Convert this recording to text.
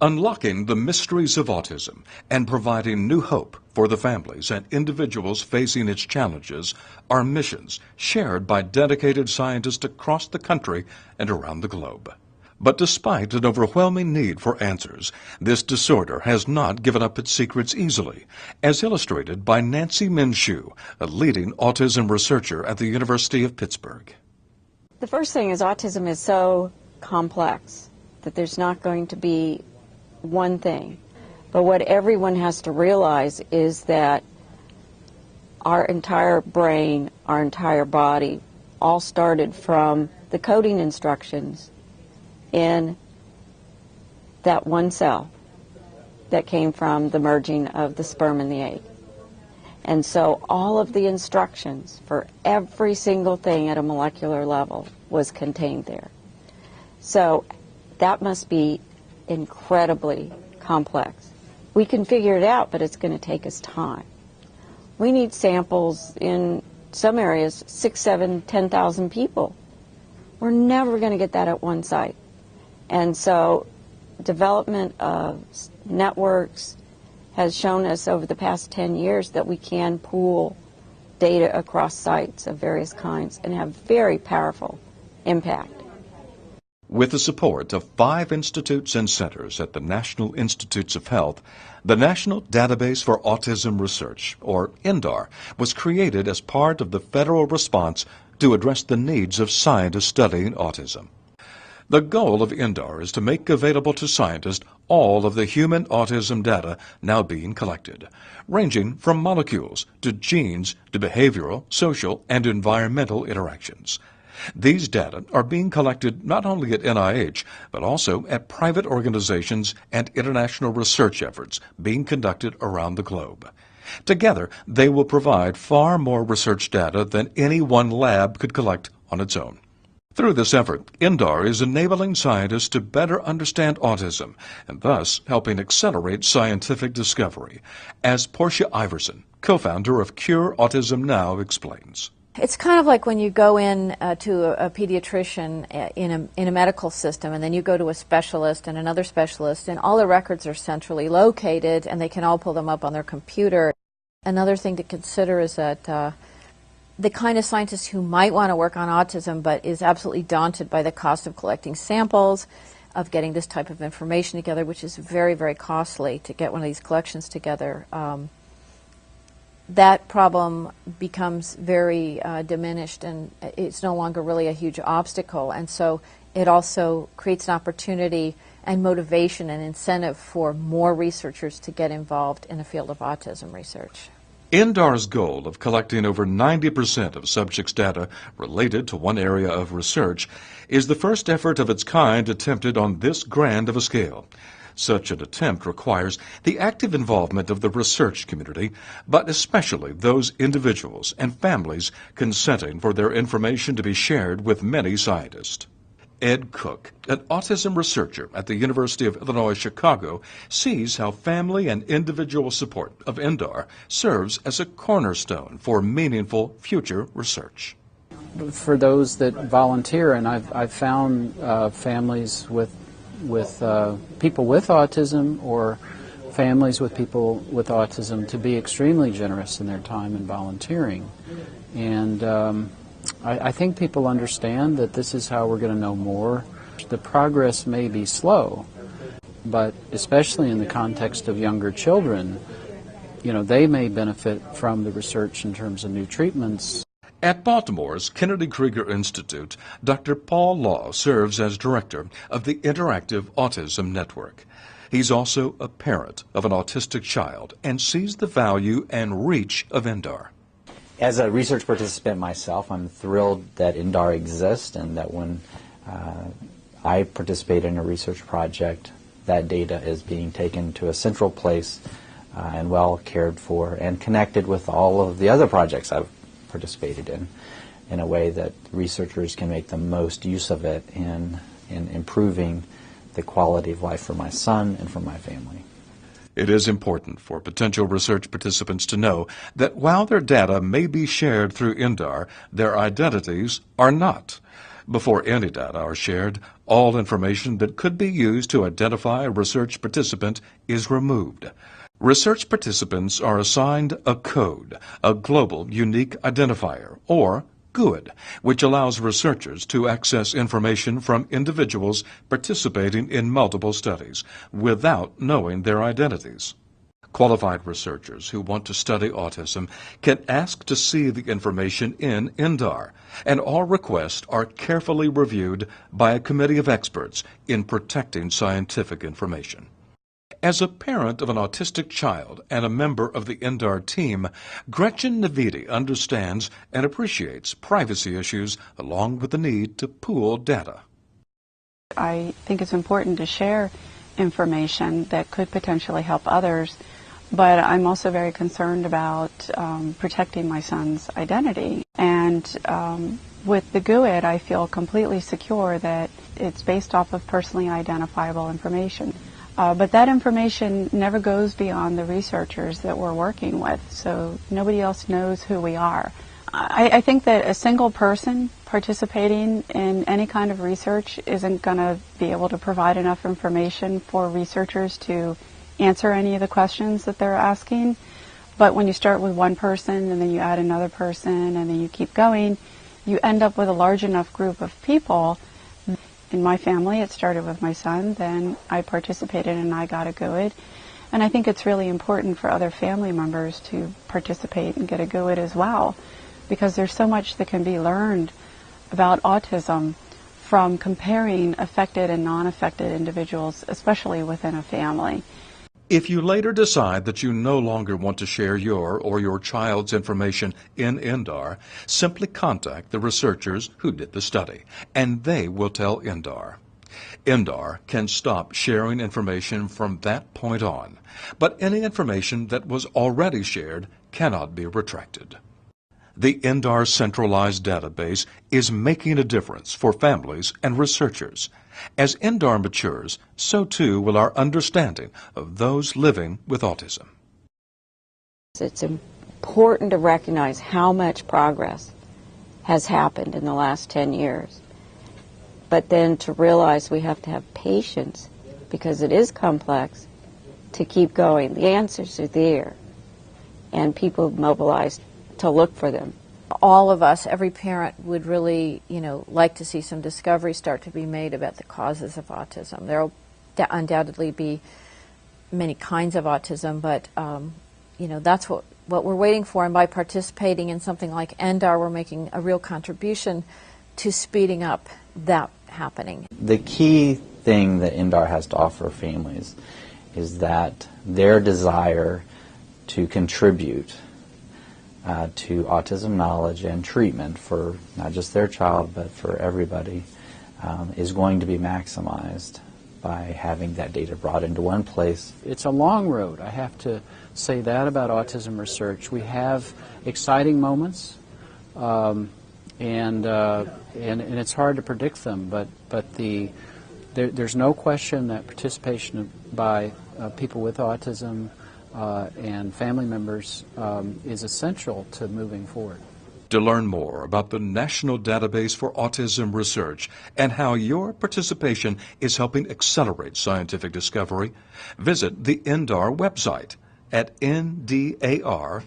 unlocking the mysteries of autism and providing new hope for the families and individuals facing its challenges are missions shared by dedicated scientists across the country and around the globe. But despite an overwhelming need for answers, this disorder has not given up its secrets easily, as illustrated by Nancy Minshew, a leading autism researcher at the University of Pittsburgh. The first thing is autism is so complex that there's not going to be one thing. But what everyone has to realize is that our entire brain, our entire body, all started from the coding instructions in that one cell that came from the merging of the sperm and the egg. And so all of the instructions for every single thing at a molecular level was contained there. So that must be incredibly complex. We can figure it out, but it's going to take us time. We need samples in some areas, 6, 7, 10,000 people. We're never going to get that at one site. And so development of networks has shown us over the past 10 years that we can pool data across sites of various kinds and have very powerful impact. With the support of 5 institutes and centers at the National Institutes of Health, the National Database for Autism Research, or NDAR, was created as part of the federal response to address the needs of scientists studying autism. The goal of NDAR is to make available to scientists all of the human autism data now being collected, ranging from molecules to genes to behavioral, social, and environmental interactions. These data are being collected not only at NIH, but also at private organizations and international research efforts being conducted around the globe. Together, they will provide far more research data than any one lab could collect on its own. Through this effort, NDAR is enabling scientists to better understand autism and thus helping accelerate scientific discovery, as Portia Iverson, co-founder of Cure Autism Now, explains. It's kind of like when you go in to a pediatrician in a medical system, and then you go to a specialist and another specialist, and all the records are centrally located, and they can all pull them up on their computer. Another thing to consider is that the kind of scientist who might want to work on autism but is absolutely daunted by the cost of collecting samples, of getting this type of information together, which is very, very costly to get one of these collections together, that problem becomes very diminished, and it's no longer really a huge obstacle. And so it also creates an opportunity and motivation and incentive for more researchers to get involved in the field of autism research. NDAR's goal of collecting over 90% of subjects' data related to one area of research is the first effort of its kind attempted on this grand of a scale. Such an attempt requires the active involvement of the research community, but especially those individuals and families consenting for their information to be shared with many scientists. Ed Cook, an autism researcher at the University of Illinois Chicago, sees how family and individual support of NDAR serves as a cornerstone for meaningful future research. For those that volunteer, and I've found families with people with autism or families with people with autism to be extremely generous in their time and volunteering. And I think people understand that this is how we're going to know more. The progress may be slow, but especially in the context of younger children, they may benefit from the research in terms of new treatments. At Baltimore's Kennedy Krieger Institute, Dr. Paul Law serves as director of the Interactive Autism Network. He's also a parent of an autistic child and sees the value and reach of NDAR. As a research participant myself, I'm thrilled that NDAR exists and that when I participate in a research project, that data is being taken to a central place and well cared for and connected with all of the other projects I've participated in a way that researchers can make the most use of it in improving the quality of life for my son and for my family. It is important for potential research participants to know that while their data may be shared through NDAR, their identities are not. Before any data are shared, all information that could be used to identify a research participant is removed. Research participants are assigned a code, a global unique identifier, or GUID, which allows researchers to access information from individuals participating in multiple studies without knowing their identities. Qualified researchers who want to study autism can ask to see the information in INDAR, and all requests are carefully reviewed by a committee of experts in protecting scientific information. As a parent of an autistic child and a member of the INDAR team, Gretchen Navidi understands and appreciates privacy issues along with the need to pool data. I think it's important to share information that could potentially help others, but I'm also very concerned about protecting my son's identity. And with the GUID, I feel completely secure that it's based off of personally identifiable information. But that information never goes beyond the researchers that we're working with, so nobody else knows who we are. I think that a single person participating in any kind of research isn't going to be able to provide enough information for researchers to answer any of the questions that they're asking. But when you start with one person and then you add another person and then you keep going, you end up with a large enough group of people. In my family, it started with my son, then I participated and I got a GUID. And I think it's really important for other family members to participate and get a GUID as well, because there's so much that can be learned about autism from comparing affected and non-affected individuals, especially within a family. If you later decide that you no longer want to share your or your child's information in INDAR, simply contact the researchers who did the study, and they will tell INDAR. INDAR can stop sharing information from that point on, but any information that was already shared cannot be retracted. The INDAR centralized database is making a difference for families and researchers. As INDAR matures, so too will our understanding of those living with autism. It's important to recognize how much progress has happened in the last 10 years, but then to realize we have to have patience, because it is complex, to keep going. The answers are there, and people mobilized to look for them. All of us, every parent would really, like to see some discovery start to be made about the causes of autism. There will undoubtedly be many kinds of autism, but that's what we're waiting for. And by participating in something like INDAR, we're making a real contribution to speeding up that happening. The key thing that INDAR has to offer families is that their desire to contribute to autism knowledge and treatment for not just their child but for everybody is going to be maximized by having that data brought into one place. It's a long road. I have to say that about autism research. We have exciting moments, and it's hard to predict them, but there's no question that participation by people with autism and family members is essential to moving forward. To learn more about the National Database for Autism Research and how your participation is helping accelerate scientific discovery, visit the INDAR website at ndar.nih.gov.